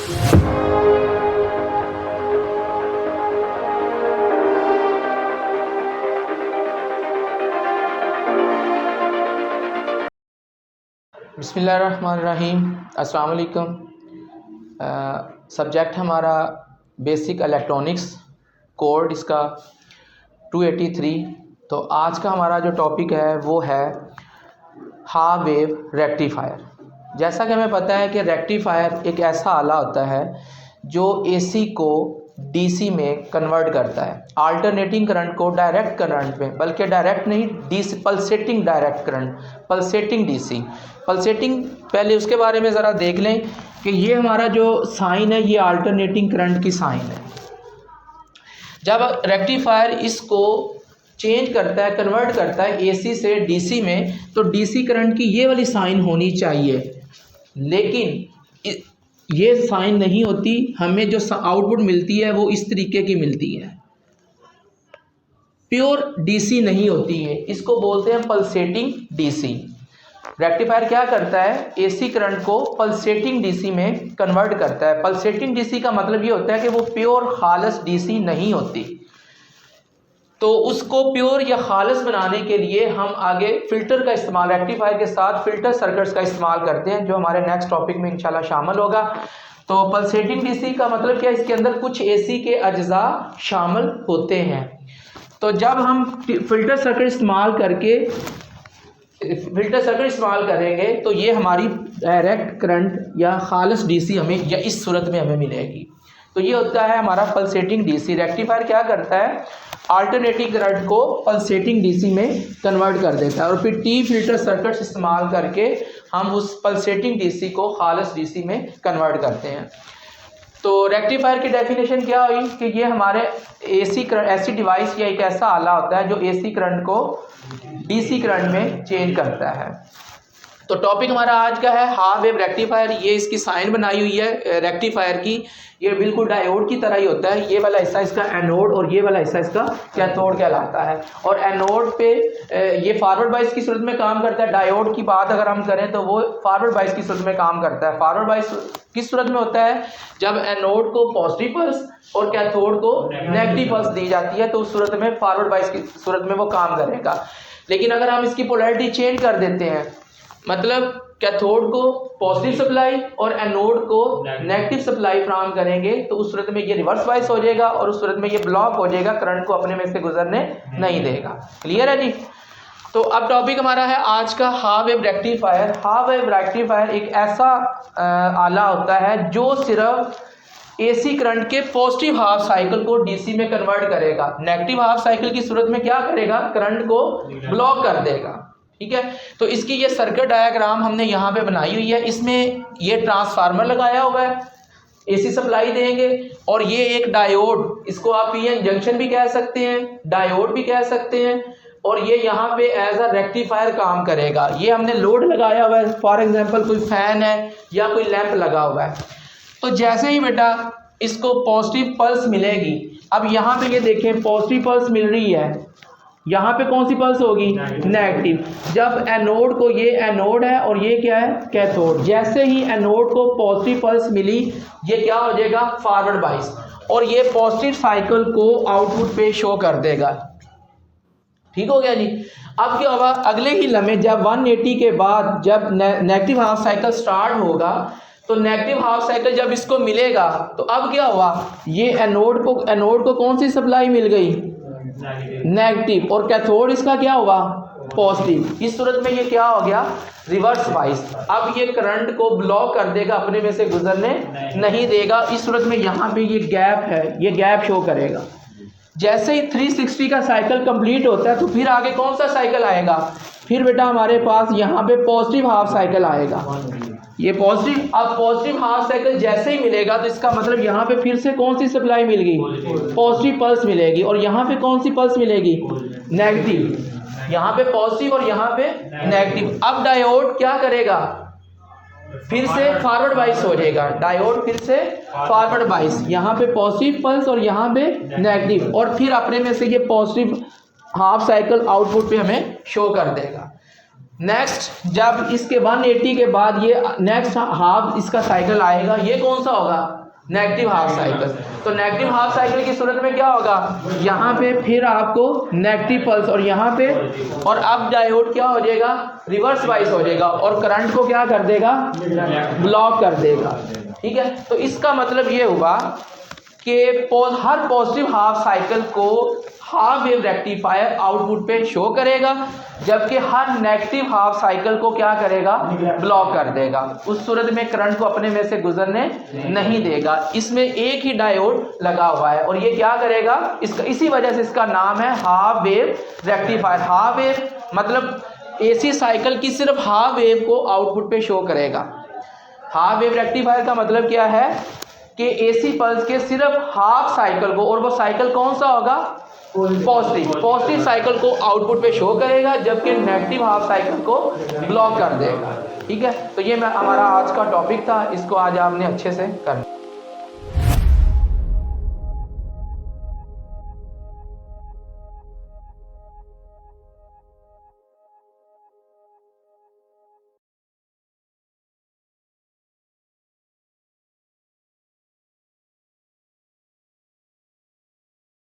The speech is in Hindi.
बिस्मिल्लाहिर्रहमानिर्रहीम। अस्सलाम वालेकुम। सब्जेक्ट हमारा बेसिक इलेक्ट्रॉनिक्स, कोड इसका 283। तो आज का हमारा जो टॉपिक है वो है हाफ वेव रेक्टिफायर। जैसा कि हमें पता है कि रेक्टिफायर एक ऐसा आला होता है जो एसी को डीसी में कन्वर्ट करता है, अल्टरनेटिंग करंट को डायरेक्ट करंट में, बल्कि डायरेक्ट नहीं, DC pulsating direct current, pulsating DC. Pulsating पहले उसके बारे में ज़रा देख लें कि ये हमारा जो साइन है ये अल्टरनेटिंग करंट की साइन है। जब रेक्टिफायर इसको चेंज करता है, कन्वर्ट करता है एसी से डीसी में, तो डीसी करंट की ये वाली साइन होनी चाहिए, लेकिन ये साइन नहीं होती। हमें जो आउटपुट मिलती है वो इस तरीके की मिलती है, प्योर डीसी नहीं होती है। इसको बोलते हैं पल्सेटिंग डीसी। रेक्टिफायर क्या करता है, एसी करंट को पल्सेटिंग डीसी में कन्वर्ट करता है। पल्सेटिंग डीसी का मतलब ये होता है कि वो प्योर खालस डीसी नहीं होती। तो उसको प्योर या खालस बनाने के लिए हम आगे फ़िल्टर का इस्तेमाल, रेक्टिफायर के साथ फ़िल्टर सर्किट्स का इस्तेमाल करते हैं, जो हमारे नेक्स्ट टॉपिक में इंशाल्लाह शामिल होगा। तो पल्सेटिंग डीसी का मतलब क्या है, इसके अंदर कुछ एसी के अज्जा शामिल होते हैं। तो जब हम फ़िल्टर सर्किट इस्तेमाल करेंगे तो ये हमारी डायरेक्ट करंट या खालस डीसी हमें या इस सूरत में हमें मिलेगी। तो ये होता है हमारा पल्सेटिंग डीसी। रेक्टिफायर क्या करता है, अल्टरनेटिंग करंट को पल्सेटिंग डीसी में कन्वर्ट कर देता है, और फिर टी फिल्टर सर्किट्स इस्तेमाल करके हम उस पल्सेटिंग डीसी को खालस डीसी में कन्वर्ट करते हैं। तो रेक्टिफायर की डेफिनेशन क्या हुई कि ये हमारे ऐसी डिवाइस या एक ऐसा आला होता है जो एसी करंट को डीसी करंट में चेंज करता है। तो टॉपिक हमारा आज का है हाफ वेव रेक्टिफायर। ये इसकी साइन बनाई हुई है रेक्टिफायर की, ये बिल्कुल डायोड की तरह ही होता है। ये वाला हिस्सा इसका एनोड और ये वाला हिस्सा इसका कैथोड कहलाता है। और एनोड पे ये फॉरवर्ड बायस की सूरत में काम करता है। डायोड की बात अगर हम करें तो वो फॉरवर्ड बायस की सूरत में काम करता है। फॉरवर्ड बायस किस सूरत में होता है, जब एनोड को पॉजिटिव पल्स और कैथोड को नेगेटिव पल्स दी जाती है, तो उस सूरत में फॉरवर्ड बायस की सूरत में वो काम करेगा। लेकिन अगर हम इसकी पोलैरिटी चेंज कर देते हैं, मतलब कैथोड को पॉजिटिव सप्लाई और एनोड को नेगेटिव सप्लाई फ्राहम करेंगे, तो उस सूरत में ये रिवर्स बायस हो जाएगा और उस सूरत में ये ब्लॉक हो जाएगा, करंट को अपने में से गुजरने नहीं देगा। क्लियर है जी। तो अब टॉपिक हमारा है आज का half wave rectifier. Half wave rectifier एक ऐसा आला होता है जो सिर्फ एसी करंट के पॉजिटिव हाफ साइकिल को डीसी में कन्वर्ट करेगा। नेगेटिव हाफ साइकिल की सूरत में क्या करेगा, करंट को ब्लॉक कर देगा। ठीक है। तो इसकी ये सर्किट डायग्राम हमने यहाँ पे बनाई हुई है। इसमें ये ट्रांसफार्मर लगाया हुआ है, एसी सप्लाई देंगे, और ये एक डायोड, इसको आप पीएन जंक्शन भी कह सकते हैं, डायोड भी कह सकते हैं, और ये यहाँ पे एज अ रेक्टिफायर काम करेगा। ये हमने लोड लगाया हुआ है, फॉर एग्जांपल कोई फैन है या कोई लैंप लगा हुआ है। तो जैसे ही बेटा इसको पॉजिटिव पल्स मिलेगी, अब यहाँ पे ये देखें पॉजिटिव पल्स मिल रही है, यहाँ पे कौन सी पल्स होगी, नेगेटिव। जब एनोड को, ये एनोड है और ये क्या है, कैथोड, जैसे ही एनोड को पॉजिटिव पल्स मिली, ये क्या हो जाएगा, फॉरवर्ड बायस, और ये पॉजिटिव साइकिल को आउटपुट पे शो कर देगा। ठीक हो गया जी। अब क्या होगा, अगले ही लम्हे जब 180 के बाद जब नेगेटिव हाफ साइकिल स्टार्ट होगा, तो नेगेटिव हाफ साइकिल जब इसको मिलेगा, तो अब क्या हुआ, ये एनोड को कौन सी सप्लाई मिल गई, नेगेटिव, और कैथोड इसका क्या होगा, पॉजिटिव। इस सूरत में ये क्या हो गया, रिवर्स बायस। अब ये करंट को ब्लॉक कर देगा, अपने में से गुजरने नहीं देगा। इस सूरत में यहाँ पे ये गैप है, ये गैप शो करेगा। जैसे ही 360 का साइकिल कंप्लीट होता है, तो फिर आगे कौन सा साइकिल आएगा, फिर बेटा हमारे पास यहाँ पे पॉजिटिव हाफ साइकिल आएगा। ये पॉजिटिव, अब पॉजिटिव हाफ साइकिल जैसे ही मिलेगा, तो इसका मतलब यहाँ पे फिर से कौन सी सप्लाई मिल गई, पॉजिटिव पल्स मिलेगी, और यहाँ पे कौन सी पल्स मिलेगी, नेगेटिव। यहाँ पे पॉजिटिव और यहाँ पे नेगेटिव। अब डायोड क्या करेगा, फिर से फॉरवर्ड बायस हो जाएगा, डायोड फिर से फॉरवर्ड बायस, यहाँ पे पॉजिटिव पल्स और यहाँ पे नेगेटिव, और फिर अपने में से ये पॉजिटिव हाफ साइकिल आउटपुट पे हमें शो कर देगा। नेक्स्ट जब इसके 180 के बाद ये नेक्स्ट हाफ इसका साइकिल आएगा, ये कौन सा होगा, नेगेटिव हाफ साइकिल। तो नेगेटिव हाफ साइकिल की सूरत में क्या होगा, यहाँ पे फिर आपको नेगेटिव पल्स और यहाँ पे, और अब डायोड क्या हो जाएगा, रिवर्स वाइज हो जाएगा और करंट को क्या कर देगा, ब्लॉक कर देगा। ठीक है, तो इसका मतलब ये हुआ कि हर पॉजिटिव हाफ साइकिल को हाफ वेव रेक्टिफायर आउटपुट पे शो करेगा, जबकि हर नेगेटिव हाफ साइकिल को क्या करेगा, ब्लॉक कर देगा। उस सूरत में करंट को अपने में से गुजरने नहीं देगा। इसमें एक ही डायोड लगा हुआ है और ये क्या करेगा, इसका इसी वजह से इसका नाम है half wave rectifier. Half wave मतलब एसी साइकिल की सिर्फ हाफ वेव को आउटपुट पे शो करेगा। हाफ वेव रेक्टिफायर का मतलब क्या है कि एसी पल्स के सिर्फ हाफ साइकिल को, और वो साइकिल कौन सा होगा, पॉजिटिव साइकिल को आउटपुट पे शो करेगा, जबकि नेगेटिव हाफ साइकिल को ब्लॉक कर देगा। ठीक है, तो ये हमारा आज का टॉपिक था, इसको आज आपने अच्छे से करना।